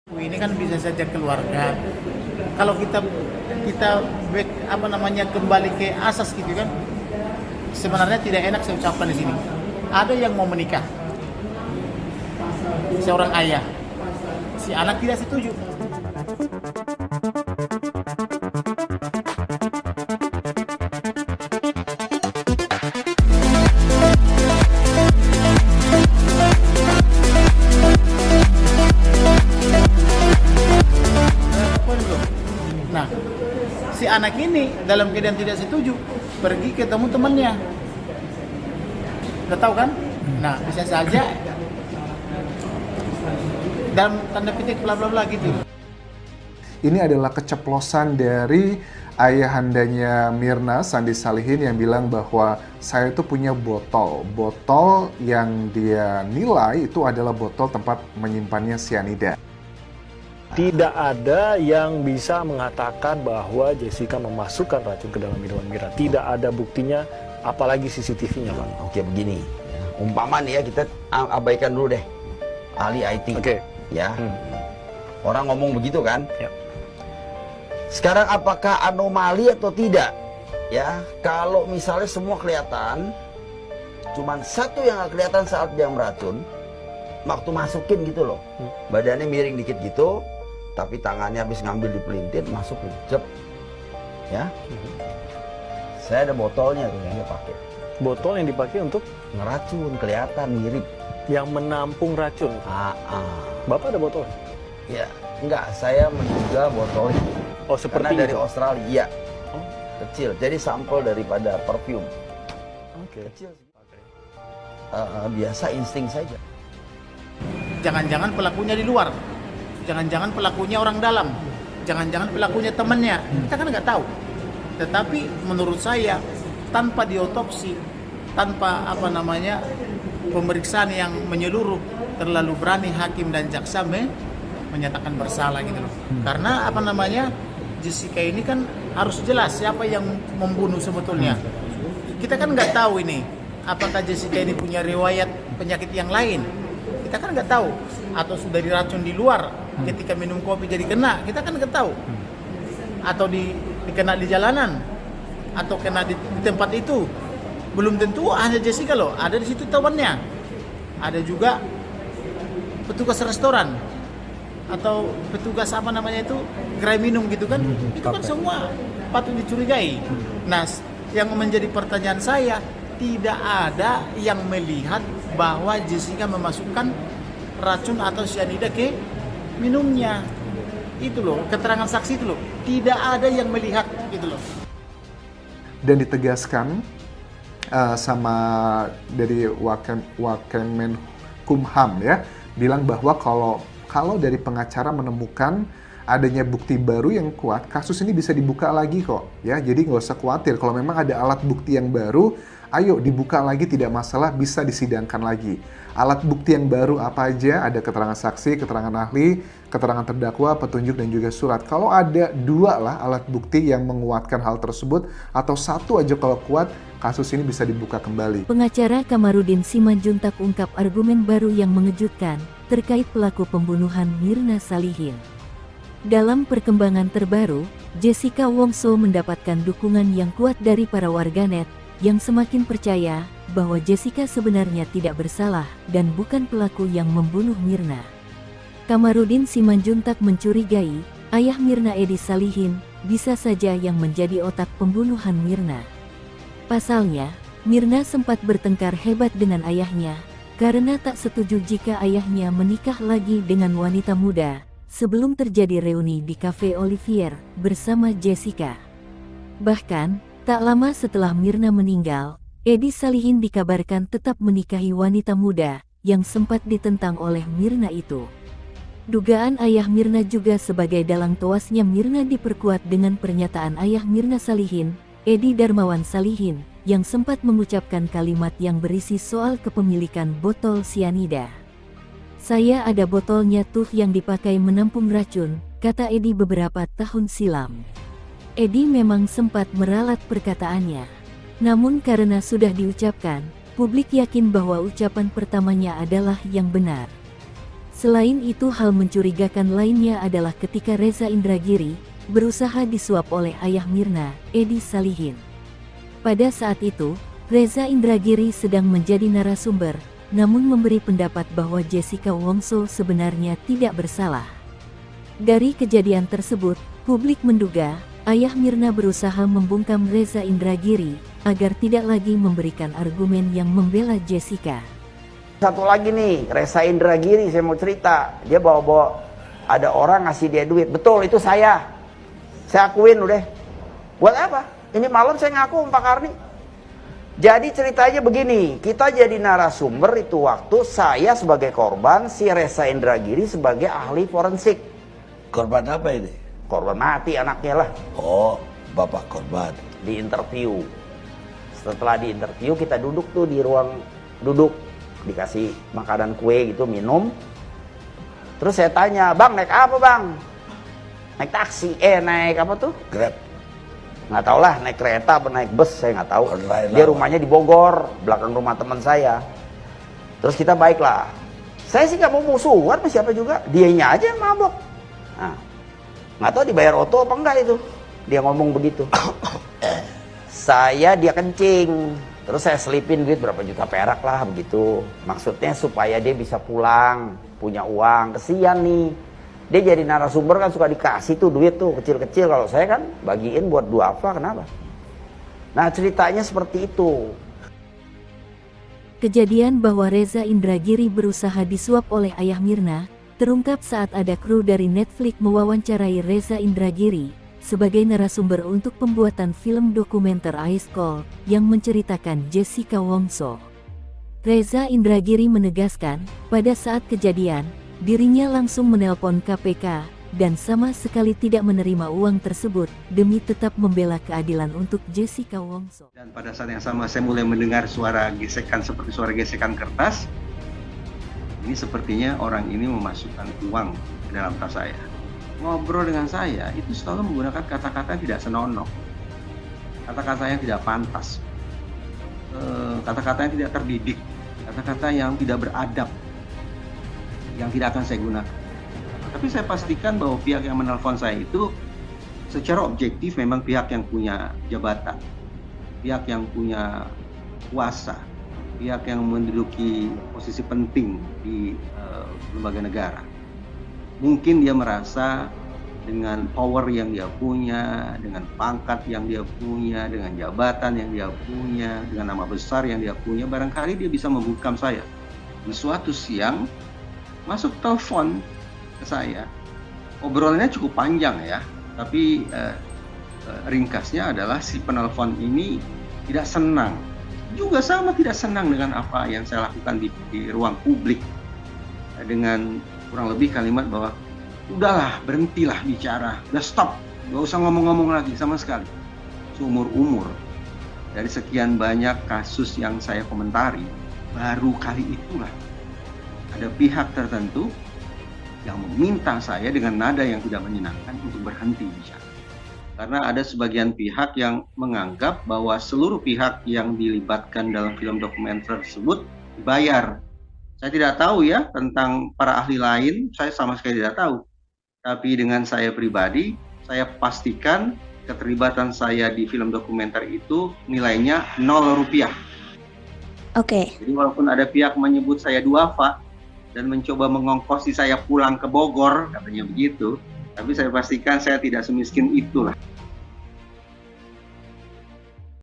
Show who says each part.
Speaker 1: Ini kan bisa saja keluarga. Kalau kita kita kembali ke asas gitu kan. Sebenarnya tidak enak saya ucapkan di sini. Ada yang mau menikah, seorang ayah, si anak tidak setuju. Nah, si anak ini dalam keadaan tidak setuju, pergi ketemu temannya. Udah tahu kan? Nah, bisa saja dalam tanda petik bla bla bla gitu.
Speaker 2: Ini adalah keceplosan dari ayahandanya Myrna, Sandi Salihin, yang bilang bahwa saya itu punya botol yang dia nilai itu adalah botol tempat menyimpannya cyanida.
Speaker 3: Tidak ada yang bisa mengatakan bahwa Jessica memasukkan racun ke dalam minuman Myrna. Tidak ada buktinya, apalagi CCTV-nya, Bang.
Speaker 4: Oke, begini. Umpama nih ya, kita abaikan dulu deh. Ahli IT.
Speaker 3: Oke.
Speaker 4: Ya. Orang ngomong begitu kan?
Speaker 3: Ya.
Speaker 4: Sekarang apakah anomali atau tidak? Ya, kalau misalnya semua kelihatan, cuman satu yang nggak kelihatan saat dia meracun, waktu masukin gitu loh. Badannya miring dikit gitu, tapi tangannya habis ngambil di pelintir, masuk ke jep. Ya. Saya ada botolnya tuh yang dia pakai.
Speaker 3: Botol yang dipakai untuk
Speaker 4: Ngeracun, kelihatan mirip.
Speaker 3: yang menampung racun. Bapak ada botol?
Speaker 4: Ya, enggak, saya menduga botol itu.
Speaker 3: Oh, seperti
Speaker 4: karena dari
Speaker 3: itu?
Speaker 4: Australia, iya.
Speaker 3: Oh.
Speaker 4: Kecil, jadi sampel daripada perfume.
Speaker 3: Oke.
Speaker 4: Kecil. Biasa insting saja.
Speaker 1: Jangan-jangan pelakunya di luar. Jangan-jangan pelakunya orang dalam. Jangan-jangan pelakunya temannya. Kita kan nggak tahu. Tetapi menurut saya tanpa diotopsi, tanpa pemeriksaan yang menyeluruh, terlalu berani hakim dan jaksa menyatakan bersalah gitu loh. Karena Jessica ini kan harus jelas siapa yang membunuh sebetulnya. Kita kan nggak tahu ini apakah Jessica ini punya riwayat penyakit yang lain. Kita kan nggak tahu, atau sudah diracun di luar ketika minum kopi jadi kena. Kita kan nggak tahu, atau dikena di jalanan, atau kena di tempat itu. Belum tentu hanya Jessica loh, ada di situ temannya, ada juga petugas restoran atau petugas gerai minum gitu kan. Itu kan semua patut dicurigai. Nah, yang menjadi pertanyaan saya, tidak ada yang melihat bahwa Jessica memasukkan racun atau cyanida ke minumnya. Itu loh, keterangan saksi itu loh, tidak ada yang melihat gitu loh.
Speaker 2: Dan ditegaskan sama dari Wakemenkumham ya, bilang bahwa kalau dari pengacara menemukan adanya bukti baru yang kuat, kasus ini bisa dibuka lagi kok ya. Jadi nggak usah khawatir, kalau memang ada alat bukti yang baru, ayo dibuka lagi, tidak masalah, bisa disidangkan lagi. Alat bukti yang baru apa aja? Ada keterangan saksi, keterangan ahli, keterangan terdakwa, petunjuk, dan juga surat. Kalau ada 2 lah alat bukti yang menguatkan hal tersebut, atau 1 aja kalau kuat, kasus ini bisa dibuka kembali.
Speaker 5: Pengacara Kamarudin Simanjuntak ungkap argumen baru yang mengejutkan terkait pelaku pembunuhan Myrna Salihin. Dalam perkembangan terbaru, Jessica Wongso mendapatkan dukungan yang kuat dari para warganet yang semakin percaya bahwa Jessica sebenarnya tidak bersalah dan bukan pelaku yang membunuh Myrna. Kamarudin Simanjuntak mencurigai ayah Myrna, Edi Salihin, bisa saja yang menjadi otak pembunuhan Myrna. Pasalnya, Myrna sempat bertengkar hebat dengan ayahnya karena tak setuju jika ayahnya menikah lagi dengan wanita muda sebelum terjadi reuni di Cafe Olivier bersama Jessica. Bahkan, tak lama setelah Myrna meninggal, Edi Salihin dikabarkan tetap menikahi wanita muda yang sempat ditentang oleh Myrna itu. Dugaan ayah Myrna juga sebagai dalang tewasnya Myrna diperkuat dengan pernyataan ayah Myrna Salihin, Edi Darmawan Salihin, yang sempat mengucapkan kalimat yang berisi soal kepemilikan botol cyanida. "Saya ada botolnya tuh yang dipakai menampung racun," kata Edi beberapa tahun silam. Edi memang sempat meralat perkataannya. Namun karena sudah diucapkan, publik yakin bahwa ucapan pertamanya adalah yang benar. Selain itu, hal mencurigakan lainnya adalah ketika Reza Indragiri berusaha disuap oleh ayah Mirna, Edi Salihin. Pada saat itu, Reza Indragiri sedang menjadi narasumber, namun memberi pendapat bahwa Jessica Wongso sebenarnya tidak bersalah. Dari kejadian tersebut, publik menduga ayah Mirna berusaha membungkam Reza Indragiri agar tidak lagi memberikan argumen yang membela Jessica.
Speaker 4: Satu lagi nih, Reza Indragiri, saya mau cerita. Dia bawa-bawa, ada orang ngasih dia duit. Betul, itu saya. Saya akuin udah. Buat apa? Ini malam saya ngaku Pak Karni. Jadi ceritanya begini, kita jadi narasumber itu waktu saya sebagai korban, si Reza Indragiri sebagai ahli forensik.
Speaker 6: Korban apa ini?
Speaker 4: Korban mati anaknya lah.
Speaker 6: Oh, bapak korban.
Speaker 4: Di interview. Setelah di interview kita duduk tuh di ruang duduk. Dikasih makanan kue gitu, minum. Terus saya tanya, bang naik apa bang? Naik taksi, naik apa tuh?
Speaker 6: Grab.
Speaker 4: Nggak tahu lah, naik kereta apa naik bus, saya nggak tahu.
Speaker 6: Online
Speaker 4: Dia
Speaker 6: lah.
Speaker 4: rumahnya di Bogor, belakang rumah teman saya. Terus kita baiklah. Saya sih nggak mau musuhan sama siapa juga, dianya aja yang mabok. Nah, nggak tahu dibayar oto apa enggak itu. Dia ngomong begitu. Dia kencing. Terus saya selipin duit berapa juta perak lah begitu. Maksudnya supaya dia bisa pulang, punya uang. Kesian nih. Dia jadi narasumber kan suka dikasih tuh duit tuh kecil-kecil. Kalau saya kan bagiin buat duafa, kenapa? Nah ceritanya seperti itu.
Speaker 5: Kejadian bahwa Reza Indragiri berusaha disuap oleh ayah Mirna terungkap saat ada kru dari Netflix mewawancarai Reza Indragiri sebagai narasumber untuk pembuatan film dokumenter Ice Cold yang menceritakan Jessica Wongso. Reza Indragiri menegaskan, pada saat kejadian, dirinya langsung menelpon KPK dan sama sekali tidak menerima uang tersebut demi tetap membela keadilan untuk Jessica Wongso.
Speaker 7: Dan pada saat yang sama saya mulai mendengar suara gesekan seperti suara gesekan kertas. Ini sepertinya orang ini memasukkan uang ke dalam tas saya. Ngobrol dengan saya itu selalu menggunakan kata-kata yang tidak senonoh, kata-kata yang tidak pantas, kata-kata yang tidak terdidik, kata-kata yang tidak beradab, yang tidak akan saya gunakan. Tapi saya pastikan bahwa pihak yang menelpon saya itu secara objektif memang pihak yang punya jabatan, pihak yang punya kuasa, pihak yang menduduki posisi penting di lembaga negara. Mungkin dia merasa dengan power yang dia punya, dengan pangkat yang dia punya, dengan jabatan yang dia punya, dengan nama besar yang dia punya, barangkali dia bisa membungkam saya. Di suatu siang, masuk telepon ke saya. Obrolannya cukup panjang ya, tapi ringkasnya adalah si penelpon ini tidak senang. Juga sama tidak senang dengan apa yang saya lakukan di ruang publik. Dengan kurang lebih kalimat bahwa udahlah, berhentilah bicara, udah stop, gak usah ngomong-ngomong lagi sama sekali. Seumur-umur dari sekian banyak kasus yang saya komentari, baru kali itulah ada pihak tertentu yang meminta saya dengan nada yang tidak menyenangkan untuk berhenti bicara. Karena ada sebagian pihak yang menganggap bahwa seluruh pihak yang dilibatkan dalam film dokumenter tersebut dibayar. Saya tidak tahu ya tentang para ahli lain, saya sama sekali tidak tahu. Tapi dengan saya pribadi, saya pastikan keterlibatan saya di film dokumenter itu nilainya 0 rupiah.
Speaker 8: Oke.
Speaker 7: Jadi walaupun ada pihak menyebut saya duafa dan mencoba mengongkosi saya pulang ke Bogor, katanya begitu, tapi saya pastikan saya tidak semiskin itulah.